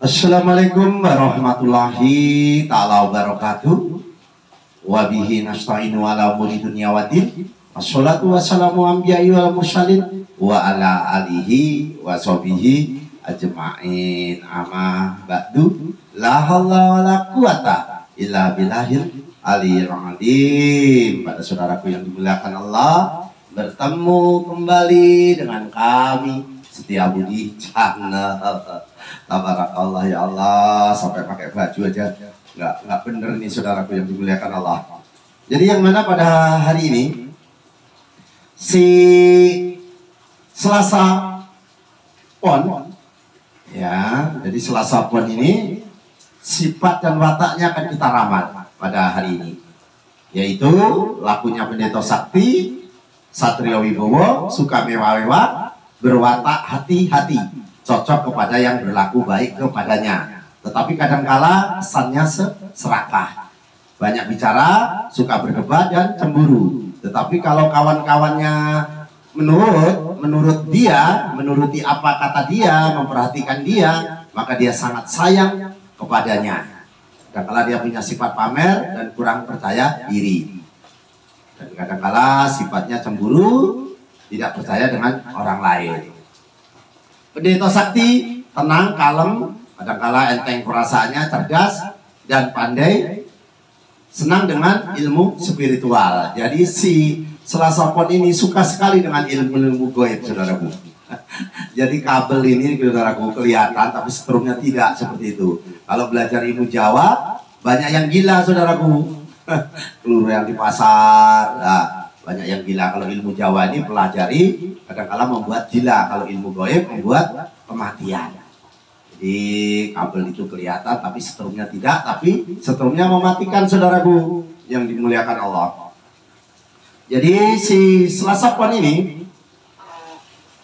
Assalamualaikum warahmatullahi ta'ala wabarakatuh. Wabihi nasta'inu ala umuri dunya waddin. Assalatu wassalamu anbiya'i wal mursalin wa ala alihi wa sahbihi ajma'in. Amma ba'du. La haula wa la quwata illa billahil aliyil azim. Pada saudaraku yang dimuliakan Allah, bertemu kembali dengan kami Setiabudi Channel. Tabarakallah ya Allah, sampai pakai baju aja nggak bener nih saudaraku yang dimuliakan Allah. Jadi yang mana pada hari ini si Selasa Pon ya, jadi Selasa Pon ini sifat dan wataknya akan kita ramal pada hari ini, yaitu lakunya Pendeta Sakti Satrio Wibowo, suka mewah-mewah, berwatak hati-hati, cocok kepada yang berlaku baik kepadanya, tetapi kadangkala kesannya serakah, banyak bicara, suka berdebat dan cemburu. Tetapi kalau kawan-kawannya menurut dia, menuruti apa kata dia, memperhatikan dia, maka dia sangat sayang kepadanya. Kadangkala dia punya sifat pamer dan kurang percaya diri, dan kadangkala sifatnya cemburu, tidak percaya dengan orang lain. Pendeta Sakti tenang, kalem, kadangkala enteng perasaannya, cerdas dan pandai, senang dengan ilmu spiritual. Jadi si Selasa Pon ini suka sekali dengan ilmu-ilmu goib, saudaraku. Jadi kabel ini, saudaraku, kelihatan, tapi seterumnya tidak seperti itu. Kalau belajar ilmu Jawa, banyak yang gila, saudaraku. Keluru yang di pasar, nah, banyak yang gila. Kalau ilmu Jawa ini pelajari, kadang-kala membuat gila. Kalau ilmu goib membuat kematian. Jadi kabel itu kelihatan tapi seterumnya tidak, tapi seterumnya mematikan, saudaraku yang dimuliakan Allah. Jadi si Selasa Pon ini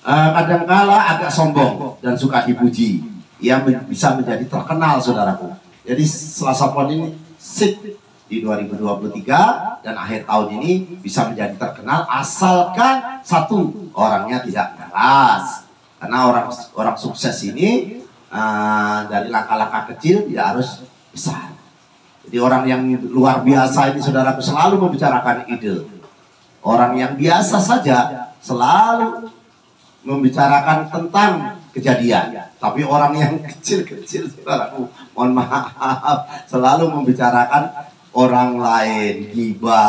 kadang-kala agak sombong dan suka dipuji. Ia bisa menjadi terkenal, saudaraku. Jadi Selasa Pon ini sip di 2023 dan akhir tahun ini bisa menjadi terkenal, asalkan satu, orangnya tidak keras. Karena orang sukses ini dari langkah-langkah kecil tidak harus besar. Jadi orang yang luar biasa ini, saudaraku, selalu membicarakan ide. Orang yang biasa saja selalu membicarakan tentang kejadian. Tapi orang yang kecil-kecil, saudaraku, mohon maaf, selalu membicarakan orang lain, gibah.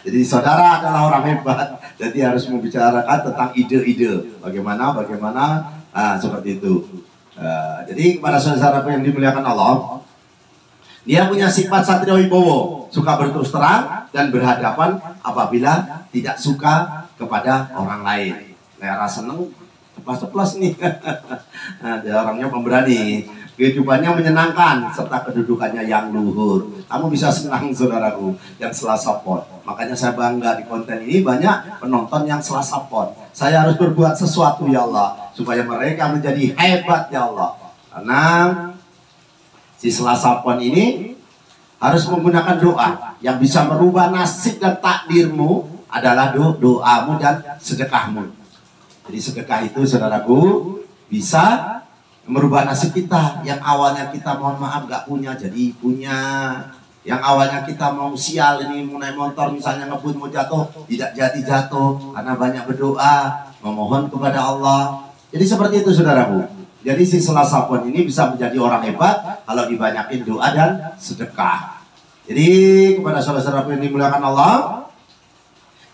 Jadi saudara adalah orang hebat, jadi harus membicarakan tentang ide-ide, bagaimana seperti itu. Jadi kepada saudaraku yang dimuliakan Allah, dia punya sifat Satrio Wibowo, suka berterus terang dan berhadapan apabila tidak suka kepada orang lain. Lera seneng ceplas-ceplas nih. Nah, dia orangnya pemberani, kehidupannya menyenangkan serta kedudukannya yang luhur. Kamu bisa senang, saudaraku, yang Selasa Pon. Makanya saya bangga di konten ini banyak penonton yang Selasa Pon. Saya harus berbuat sesuatu, ya Allah, supaya mereka menjadi hebat, ya Allah. Karena si Selasa Pon ini harus menggunakan doa yang bisa merubah nasib dan takdirmu, adalah doamu dan sedekahmu. Jadi sedekah itu, saudaraku, bisa merubah nasib kita. Yang awalnya kita mohon maaf gak punya jadi punya. Yang awalnya kita mau sial ini, mau naik motor misalnya ngebut mau jatuh, tidak jadi jatuh karena banyak berdoa, memohon kepada Allah. Jadi seperti itu, saudaraku. Jadi si Selasa Pon ini bisa menjadi orang hebat kalau dibanyakin doa dan sedekah. Jadi kepada saudara-saudaraku yang dimuliakan Allah,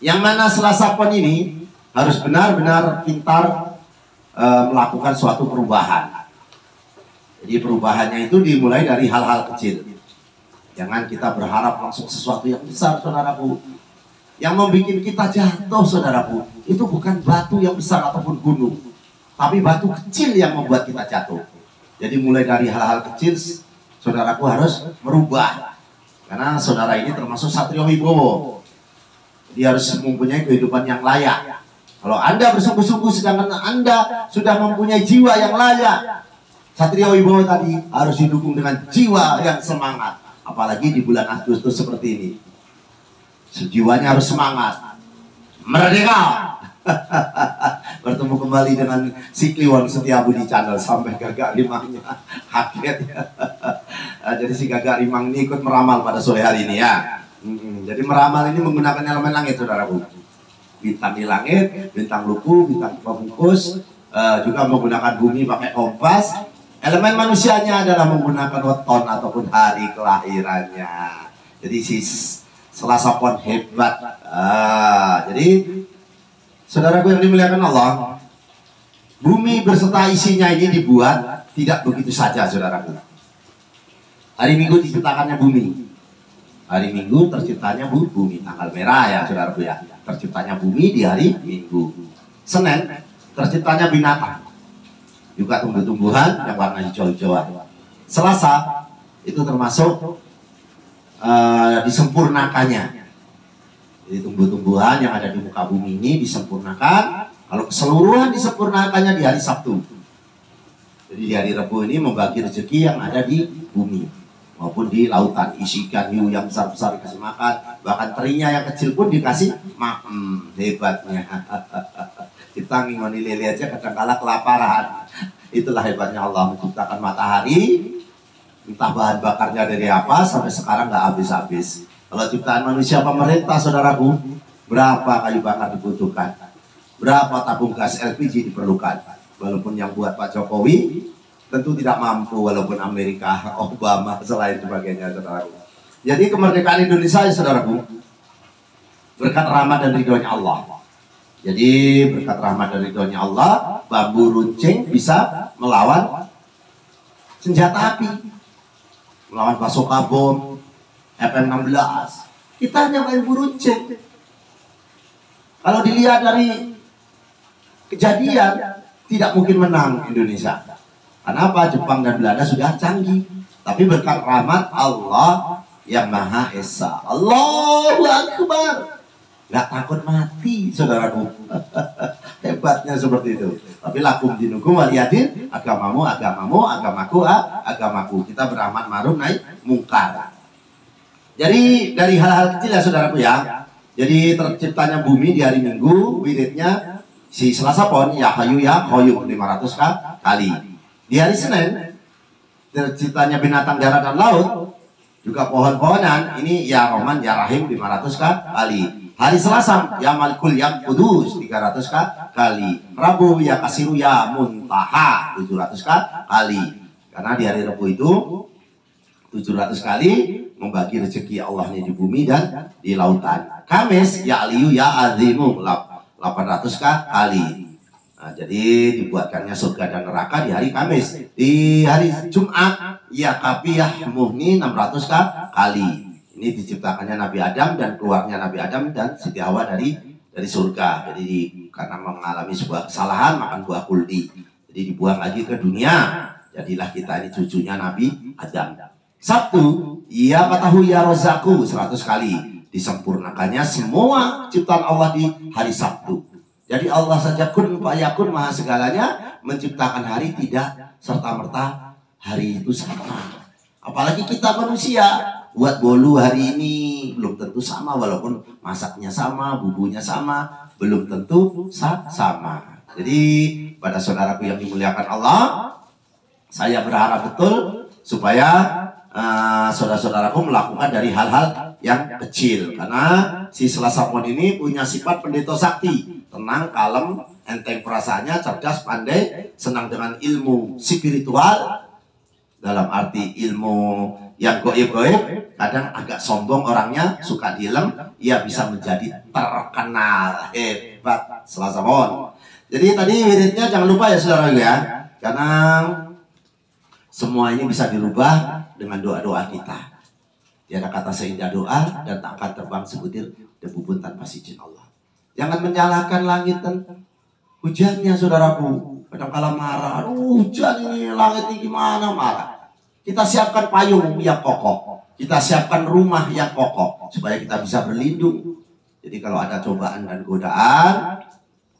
yang mana Selasa Pon ini harus benar-benar pintar melakukan suatu perubahan. Jadi perubahannya itu dimulai dari hal-hal kecil. Jangan kita berharap langsung sesuatu yang besar, saudaraku. Yang membuat kita jatuh, saudaraku, itu bukan batu yang besar ataupun gunung, tapi batu kecil yang membuat kita jatuh. Jadi mulai dari hal-hal kecil, saudaraku harus merubah. Karena saudara ini termasuk Satrio Wibowo. Dia harus mempunyai kehidupan yang layak. Kalau Anda bersungguh-sungguh sedangkan Anda sudah mempunyai jiwa yang layak, Satrio Wibowo tadi harus didukung dengan jiwa yang semangat. Apalagi di bulan Agustus seperti ini, jiwanya harus semangat, merdeka. Bertemu kembali dengan si Kliwon Setiabudi Channel sampai Gagak Rimangnya kaget ya. Jadi si Gagak Rimang ini ikut meramal pada sore hari ini ya. Jadi meramal ini menggunakan elemen langit, saudaraku. Bintang di langit, bintang luku, bintang pembungkus, juga menggunakan bumi pakai kompas. Elemen manusianya adalah menggunakan weton ataupun hari kelahirannya. Jadi si Selasa Pon hebat. Jadi saudaraku yang dimuliakan Allah, bumi berserta isinya ini dibuat tidak begitu saja, saudaraku. Hari Minggu diciptakannya bumi. Hari Minggu terciptanya bumi, tanggal merah ya, saudaraku ya. Terciptanya bumi di hari Minggu. Senin terciptanya binatang, juga tumbuh-tumbuhan yang warna hijau-hijauan. Selasa itu termasuk disempurnakannya. Jadi tumbuh-tumbuhan yang ada di muka bumi ini disempurnakan. Kalau keseluruhan disempurnakannya di hari Sabtu. Jadi di hari Rabu ini membagi rezeki yang ada di bumi maupun di lautan. Isi ikan hiu yang besar-besar dikasih makan, bahkan terinya yang kecil pun dikasih makan. Hebatnya. Kita ngingoni lele aja kadang-kala kelaparan. Itulah hebatnya Allah menciptakan matahari. Entah bahan bakarnya dari apa, sampai sekarang nggak habis-habis. Kalau ciptaan manusia pemerintah, saudaraku, berapa kayu bakar dibutuhkan? Berapa tabung gas LPG diperlukan? Walaupun yang buat Pak Jokowi tentu tidak mampu, walaupun Amerika, Obama, selain sebagainya, saudaraku. Jadi kemerdekaan Indonesia, saudaraku, berkat rahmat dan ridhonya Allah. Jadi berkat rahmat dan ridhonya Allah, bambu runcing bisa melawan senjata api, melawan basoka bom, FM-16. Kita hanya main buruncing. Kalau dilihat dari kejadian, tidak mungkin menang Indonesia. Kenapa? Jepang dan Belanda sudah canggih. Tapi berkat rahmat Allah yang Maha Esa. Allahu Akbar. Gak takut mati, saudaraku. Hebatnya seperti itu. Tapi lakum dinukum waliyadin, agamamu, agamaku, agamaku. Kita beramal ma'ruf nahi mungkar. Jadi dari hal-hal kecil ya, saudaraku ya. Jadi terciptanya bumi di hari Minggu, wiridnya si Selasa Pon, ya hayu ya qayyum 500 kali. Di hari Senin terciptanya binatang darat dan laut, juga pohon-pohonan, ini ya Rahman ya Rahim 500 kali. Hari Selasa ya Malikul ya Kudus 300 kali. Rabu ya Kasiru ya Muntaha 700 kali. Karena di hari Rabu itu 700 kali membagi rezeki Allah di bumi dan di lautan. Kamis ya Aliyu ya Azimu 800 kali. Nah, jadi dibuatkannya surga dan neraka di hari Kamis. Di hari Jumat ya Kapiyah Muhni 600 kali. Ini diciptakannya Nabi Adam dan keluarnya Nabi Adam dan Siti Hawa dari surga. Jadi karena mengalami sebuah kesalahan makan buah kuldi, jadi dibuang lagi ke dunia. Jadilah kita ini cucunya Nabi Adam. Sabtu ya Fatahu ya Rozaku 100 kali. Disempurnakannya semua ciptaan Allah di hari Sabtu. Jadi Allah saja kun fayakun maha segalanya, menciptakan hari tidak serta-merta hari itu sama. Apalagi kita manusia, buat bolu hari ini belum tentu sama, walaupun masaknya sama, bumbunya sama, belum tentu sama. Jadi pada saudaraku yang dimuliakan Allah, saya berharap betul supaya saudara-saudaraku melakukan dari hal-hal yang kecil. Karena si Selasa Pon ini punya sifat pendeta sakti, tenang, kalem, enteng perasaannya, cerdas, pandai, senang dengan ilmu spiritual. Dalam arti ilmu yang goib-goib, kadang agak sombong orangnya, suka dilem, ia bisa menjadi terkenal. Hebat Selasa Pon. Jadi tadi wiridnya jangan lupa ya saudara ya, karena semua ini bisa dirubah dengan doa-doa kita. Tiada kata seindah doa dan tak akan terbang sebutir debu pun tanpa izin Allah. Jangan menyalahkan langit dan hujannya, saudaraku. Kadang-kala marah, aduh hujan ini, langit ini gimana, marah. Kita siapkan payung yang kokoh, kita siapkan rumah yang kokoh supaya kita bisa berlindung. Jadi kalau ada cobaan dan godaan,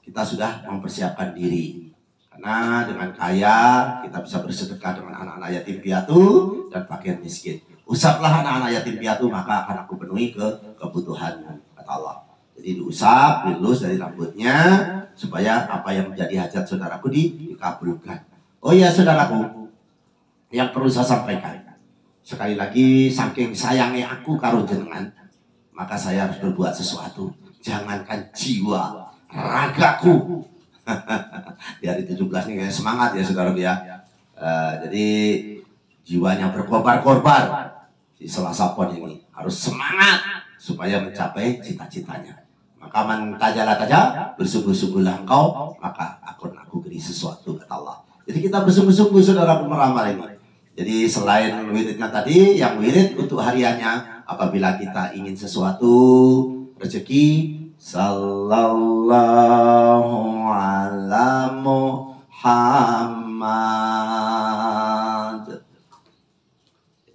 kita sudah mempersiapkan diri. Karena dengan kaya kita bisa bersedekah dengan anak-anak yatim piatu dan fakir miskin. Usaplah anak-anak yatim piatu, maka akan aku penuhi kebutuhanmu, kata Allah. Jadi diusap, dilus dari rambutnya supaya apa yang menjadi hajat saudaraku dikabulkan. Oh iya saudaraku, yang perlu saya sampaikan. Sekali lagi, saking sayangnya aku karo jenengan, maka saya harus berbuat sesuatu. Jangankan jiwa, ragaku. Di hari 17 ini kayak semangat ya saudaraku ya. Jadi jiwanya berkorbar-korbar di Selasa Pon ini harus semangat supaya mencapai cita-citanya. Maka man tajalah taja, bersungguh-sungguhlah engkau, maka aku beri sesuatu kata Allah. Jadi kita bersungguh-sungguh saudara meramal ini. Jadi selain wiridnya tadi, yang wirid untuk hariannya, apabila kita ingin sesuatu rezeki, sallallahu ala Muhammad.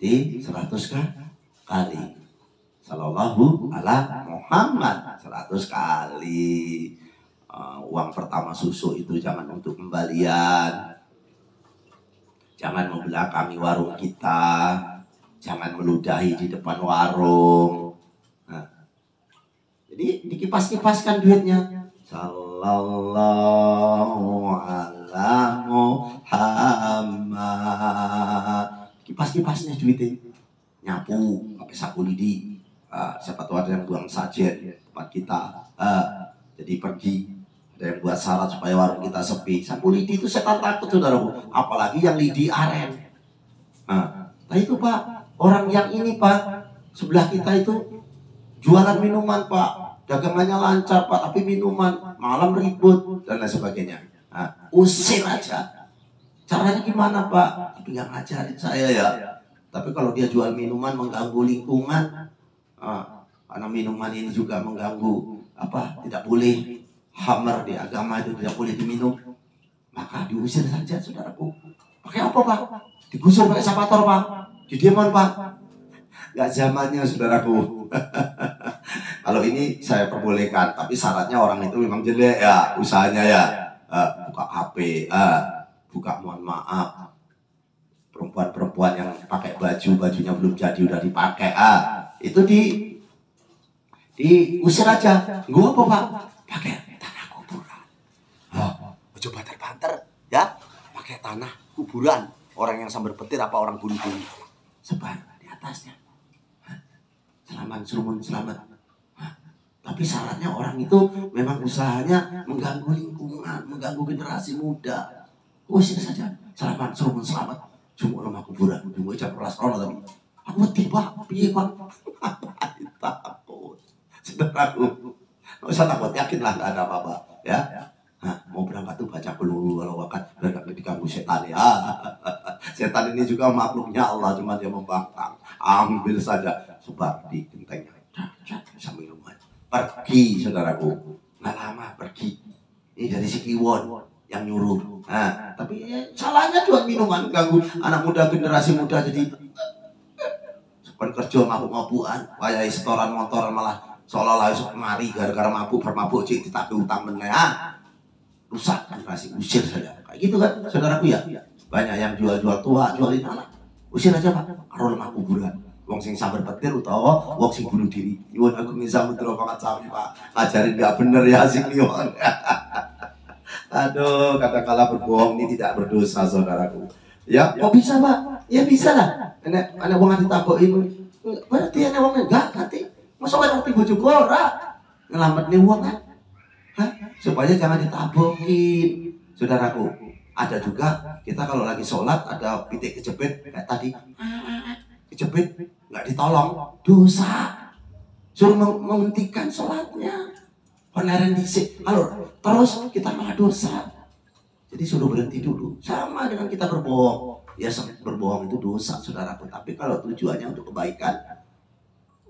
Jadi 100 kali. Sallallahu ala Muhammad 100 kali. Uang pertama susu itu jangan untuk kembalian. Jangan membelakangi warung kita. Jangan meludahi di depan warung. Jadi dikipas-kipaskan duitnya. Sallallahu ala Muhammad. Kipas-kipasnya duitnya. Nyapu pakai sapu lidi. Siapa tahu ada yang buang sajet tempat kita. Jadi pergi. Ada yang buat syarat supaya warung kita sepi. Sapu lidi itu setan takut saudaraku. Apalagi yang lidi aren. Nah itu Pak. Orang yang ini Pak. Sebelah kita itu jualan minuman Pak. Dagangannya lancar Pak. Tapi minuman malam ribut dan lain sebagainya. Usir aja. Caranya gimana Pak? Tapi nggak ngajarin saya ya. Tapi kalau dia jual minuman mengganggu lingkungan, karena minuman ini juga mengganggu tidak boleh hammer di agama itu tidak boleh diminum, maka diusir saja saudaraku. Pakai apa Pak? Digusur pakai sapator Pak? Didiaman Pak? Gak zamannya saudaraku. Kalau ini saya perbolehkan, tapi syaratnya orang itu memang jelek ya usahanya ya. Buka HP, buka mohon maaf. Perempuan-perempuan yang pakai bajunya belum jadi udah dipakai, itu diusir aja. Gua apa Pak? Pakai tanah kuburan. Coba banter-banter ya, pakai tanah kuburan. Orang yang sambar petir apa orang bulu-bulu sebar di atasnya. Selamat surumun selamat. Tapi syaratnya orang itu memang usahanya mengganggu lingkungan, mengganggu generasi muda. Usir saja. Selamat surumun selamat. Cuma nama kuburan, cuma jam kelas orang tapi aku tiba, piye Pak? Takut, saudaraku, nggak usah takut, yakinlah nggak ada apa-apa, ya. Mau berangkat tuh baca peluru kalau wakan, biar nggak diganggu setan ya. Setan ini juga makhluknya Allah, cuma dia membangkang. Ambil saja, sebar di gentengnya, sambil rumah. Pergi, saudaraku, nggak lama pergi. Ini dari si Kliwon yang nyuruh. Tapi salahnya jual minuman ganggu anak muda, generasi muda jadi seperti kerja mabuk-mabukan, wayai setoran motoran malah seolah-olah esok mari gara-gara bermabuk cik ditagih utang meneh. Rusak generasi, usir saja. Kayak gitu kan saudaraku ya. Banyak yang jual-jual tua, jualin anak. Usir aja Pak, karo lemah kuburan. Wong sing sambar petir utawa wong sing bunuh diri. Nyuwun aku nisa mutra banget sami Pak. Ngajarin gak bener ya sing liwat. Aduh, katakanlah berbohong ini tidak berdosa saudaraku. Ya, kok bisa Pak? Ya bisa lah. Anak wong ditaboki berarti ana wong enggak ngerti. Masa ora ngerti bojoku ora? Ngelametne wong kan? Supaya jangan ditabokin. Saudaraku, ada juga kita kalau lagi sholat ada pitik kejepit kayak tadi. Kejepit enggak ditolong, dosa. Suruh menghentikan sholatnya. Peneren dhisik. Kalau terus kita malah dosa. Jadi suruh berhenti dulu. Sama dengan kita berbohong. Ya berbohong itu dosa saudaraku. Tapi kalau tujuannya untuk kebaikan,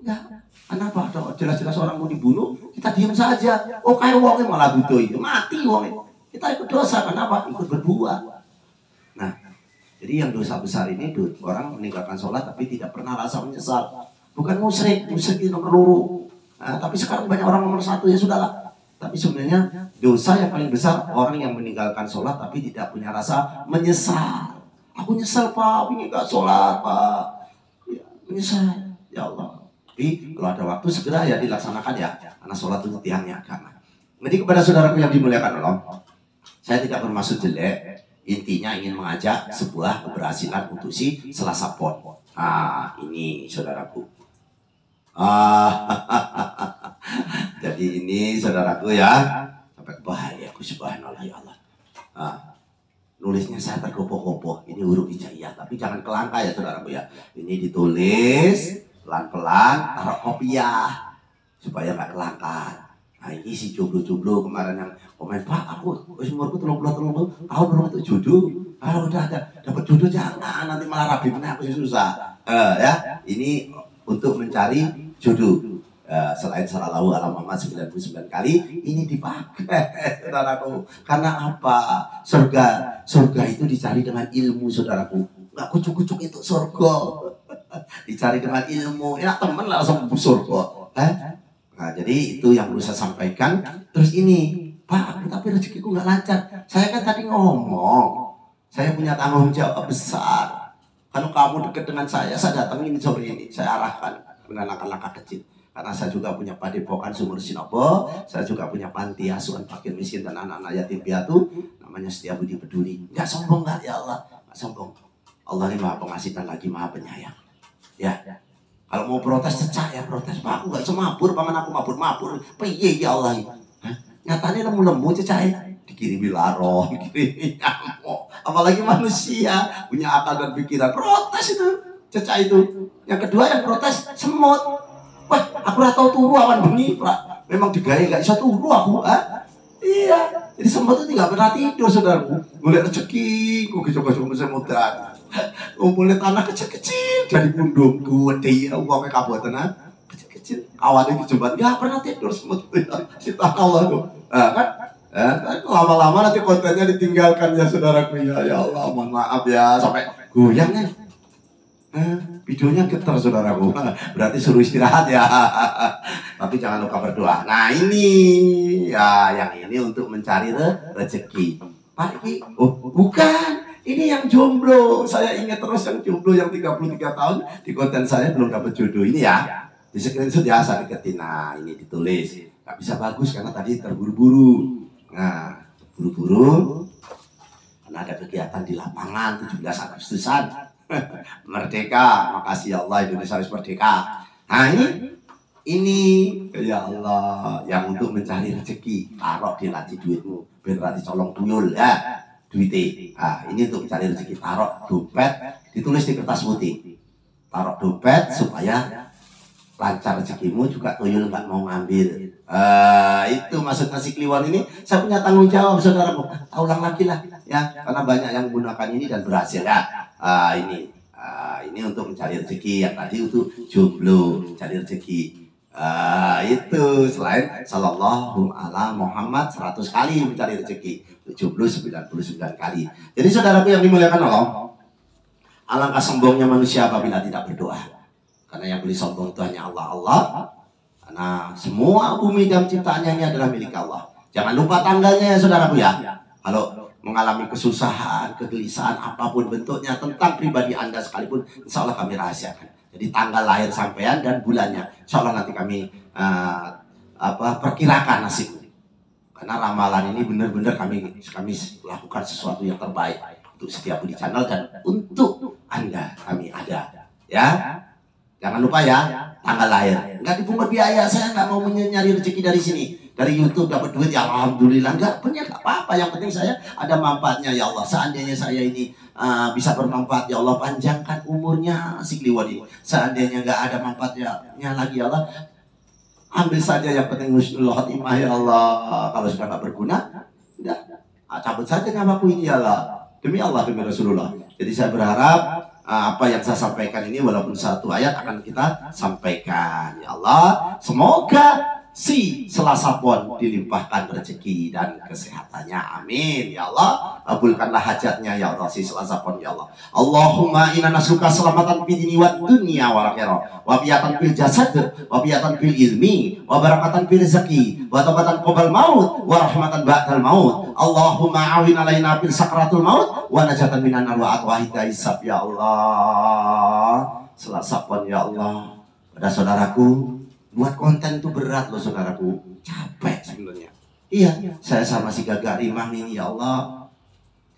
enggak. Kenapa? Jelas-jelas orang mau dibunuh, kita diam saja. Oh kayak wongnya malah butuh itu. Mati wongnya. Kita ikut dosa. Kenapa? Ikut berbuat. Nah, jadi yang dosa besar ini orang meninggalkan sholat tapi tidak pernah rasa menyesal. Bukan musyrik. Musyrik itu nomor 2. Tapi sekarang banyak orang nomor 1 ya sudahlah. Tapi sebenarnya dosa yang paling besar orang yang meninggalkan sholat tapi tidak punya rasa menyesal. Aku nyesal Pak, ini gak sholat Pak. Ya, menyesal. Ya Allah, Tapi kalau ada waktu segera ya dilaksanakan ya, karena sholat itu tiangnya agama. Jadi kepada saudaraku yang dimuliakan Allah, saya tidak bermaksud jelek. Intinya ingin mengajak sebuah keberhasilan untuk si Selasa Pon. Ini saudaraku. Jadi ini saudaraku ya, sampai bahaya aku subhanallah ya Allah. Nulisnya saya tergopoh-gopoh. Ini huruf hijaiyah, tapi jangan kelangka ya saudaraku ya. Ini ditulis pelan-pelan, taruh kopiah supaya nggak kelangka. Nah ini si jomblo-jomblo kemarin yang komen, Pak aku umurku 30 tahun belum itu jodoh. Kalau udah dapat jodoh jangan, nanti malah rabi benar aku susah. Ya ini untuk mencari jodoh. Selain sallallahu ala Muhammad 99 kali ini dipakai saudaraku. Karena apa? Surga itu dicari dengan ilmu saudaraku. Nggak kucuk-kucuk itu surga. Dicari dengan ilmu. Ya temen langsung surga. Nah jadi itu yang perlu saya sampaikan. Terus ini, Pak, tapi rezekiku nggak lancar. Saya kan tadi ngomong, saya punya tanggung jawab besar. Kalau kamu dekat dengan saya datangin sore ini, saya arahkan ke langkah-langkah kecil. Karena saya juga punya padepokan Sumur Sinopo, saya juga punya panti asuhan fakir miskin dan anak-anak yatim piatu, namanya Setiabudi Peduli. Nggak sombong nggak ya Allah, nggak sombong. Allah ini maha pengasih dan lagi maha penyayang. Ya. Kalau mau protes cecak ya protes. Pak aku gak bisa mabur, paman aku mabur. Piye ya Allah. Nyatanya lemu-lemu cecak dikirimi laron, dikirimi nyamuk. Apalagi manusia punya akal dan pikiran. Protes itu cecak itu. Yang kedua yang protes semut. Wah aku ora tau turu awan bengi, Pak. Memang digaya gak bisa turu aku. Iya. Jadi semut itu tidak pernah tidur saudaraku. Golek rezeki, kok coba-coba semutan. Ngumpulin tanah kecil-kecil dari pundung gede ya uangnya kabupaten kecil-kecil awalnya dijembat nggak pernah tidur semut si Allah tuh kan lama-lama nanti kontennya ditinggalkan ya saudaraku ya Allah mohon maaf ya sampai goyang kan videonya getar saudaraku berarti suruh istirahat ya tapi jangan lupa berdoa. Nah ini ya yang ini untuk mencari rezeki. Pak ini bukan. Ini yang jomblo, saya ingat terus yang jomblo yang 33 tahun di konten saya belum dapat jodoh ini ya. Di screenshot ya saya deketin. Nah ini ditulis, nggak bisa bagus karena tadi terburu-buru. Nah buru-buru karena ada kegiatan di lapangan 17 Agustusan merdeka. Makasih ya Allah Indonesia harus merdeka. Nah ini ya Allah yang untuk mencari rezeki taruh di laci duitmu biar nanti colong tuyul ya. Duitnya, ini untuk mencari rezeki taruh dompet, ditulis di kertas putih. Taruh dompet supaya lancar rezekimu juga tuyul nggak mau ngambil. Itu maksudnya si Kliwon ini. Saya punya tanggung jawab saudaraku. Ulang lagi lah ya, karena banyak yang menggunakan ini dan berhasil ya. Ini untuk mencari rezeki yang tadi untuk jomblo mencari rezeki. Itu selain sallallahu ala Muhammad 100 kali mencari rezeki, 99 kali. Jadi saudaraku yang dimuliakan Allah, alangkah sombongnya manusia apabila tidak berdoa. Karena yang boleh sombong itu hanya Allah. Karena semua bumi dan ciptaannya ini adalah milik Allah. Jangan lupa tanggalnya ya saudaraku ya. Kalau mengalami kesusahan, kegelisahan apapun bentuknya tentang pribadi Anda sekalipun, insya Allah kami rahasiakan. Jadi tanggal lahir sampean dan bulannya, insya Allah nanti kami perkirakan nasib. Karena ramalan ini benar-benar kami lakukan sesuatu yang terbaik untuk Setiabudi Channel dan untuk Anda kami ada. Ya, jangan lupa ya tanggal lahir. Nggak dipungut biaya, saya nggak mau nyari rezeki dari sini. Dari YouTube dapat duit ya alhamdulillah, nggak apa-apa. Yang penting saya ada manfaatnya ya Allah. Seandainya saya ini bisa bermanfaat ya Allah, panjangkan umurnya si Kliwon ini. Seandainya nggak ada manfaatnya lagi ya Allah, ambil saja yang penting husnul khotimah ya Allah. Kalau sudah nggak berguna, udah cabut saja namaku ini ya Allah. Demi Allah, demi Rasulullah. Jadi saya berharap apa yang saya sampaikan ini walaupun satu ayat akan kita sampaikan ya Allah. Semoga si Selasa Pon dilimpahkan rezeki dan kesehatannya, amin ya Allah. Kabulkanlah hajatnya ya Allah si Selasa Pon ya Allah. Allahumma inna nas'aluka selamatan fid dini wad dunya wal akhirah, wa biyatan fil jasad, wa biyatan fil ilmi, wa barakatan fil rezeki, wa taubatan qabl maut, wa rahmatan ba'dal maut. Allahumma awin alaina fil sakratul maut, wa najatan minan nar wa atwa hisab ya Allah. Selasa Pon ya Allah. Pada saudaraku, buat konten itu berat loh saudaraku, capek sebenarnya. Iya, saya sama si Gagak Rimang ini ya Allah.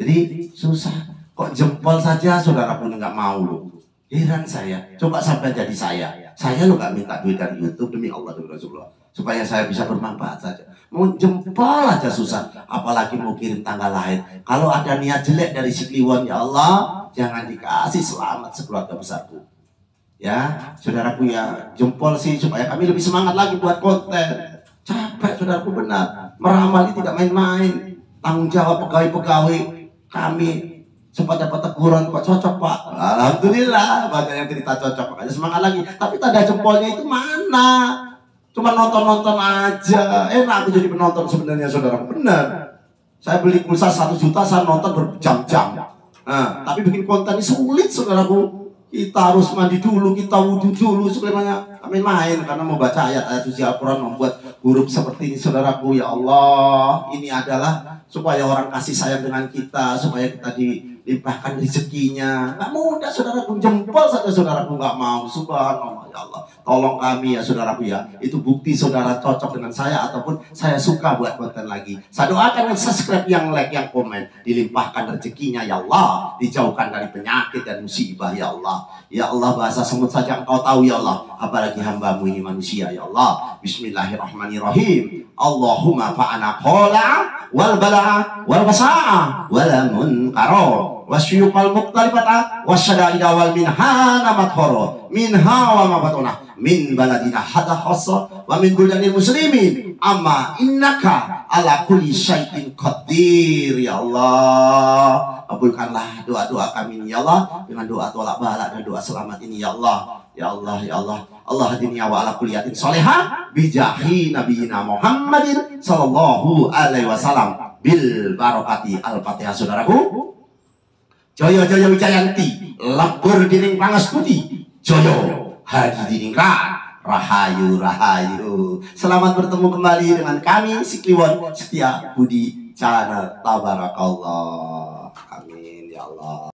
Jadi susah. Kok jempol saja saudaraku nggak mau loh. Heran saya. Coba sampai jadi saya. Saya lo nggak minta duit dari YouTube demi Allah dan Rasulullah. Supaya saya bisa bermanfaat saja. Mau jempol aja susah. Apalagi mau kirim tanggal lahir. Kalau ada niat jelek dari si Kliwon ya Allah, jangan dikasih selamat sekeluarga besarku. Ya, saudaraku ya, jempol sih supaya kami lebih semangat lagi buat konten. Capek saudaraku benar. Meramal tidak main-main. Tanggung jawab pegawai-pegawai kami. Sempat dapat teguran, kok cocok Pak. Alhamdulillah, banyak yang cerita cocok. Makanya semangat lagi. Tapi tanda jempolnya itu mana? Cuma nonton-nonton aja. Enak aku jadi penonton sebenarnya saudara. Benar. Saya beli pulsa 1 juta, saya nonton berjam-jam. Nah, tapi bikin konten ini sulit saudaraku. Kita harus mandi dulu, kita wudhu dulu sebelumnya main-main karena mau baca ayat-ayat suci Al-Quran, membuat huruf seperti ini saudaraku. Ya Allah, ini adalah supaya orang kasih sayang dengan kita, supaya kita dilimpahkan rezekinya. Nggak mudah saudaraku, jempol saja saudaraku nggak mau. Subhanallah ya Allah, tolong kami ya saudaraku ya. Itu bukti saudara cocok dengan saya ataupun saya suka buat konten lagi. Saya doakan yang subscribe, yang like, yang komen, dilimpahkan rezekinya ya Allah, dijauhkan dari penyakit dan musibah ya Allah. Ya Allah, bahasa semut saja Engkau tahu ya Allah, apalagi hamba-Mu ini manusia ya Allah. Bismillahirrahmanirrahim. Allahumma fa'ana qola wal bala wal basa'a wal munkaro wasyuqal muqtalifata wasyada'ida wal minhana mathoro minha wa mabatuna min baladina hada khassa wa min buldanil muslimin amma innaka ala kulli syai'in qadir ya Allah. Kabulkanlah doa-doa kami ini ya Allah, dengan doa tolak bala dan doa selamat ini ya Allah. Ya Allah, ya Allah. Allah hadinya wa ala kuliyatin solehah bijahi nabiyina Muhammadin sallallahu alaihi wasallam bil barakati al-fatihah saudaraku. Joyo joyo wijayanti labur dining pangas putih joyo haji diningrat rahayu rahayu. Selamat bertemu kembali dengan kami si Kliwon Setia Budi Channel. Tabarakallah. Amin ya Allah.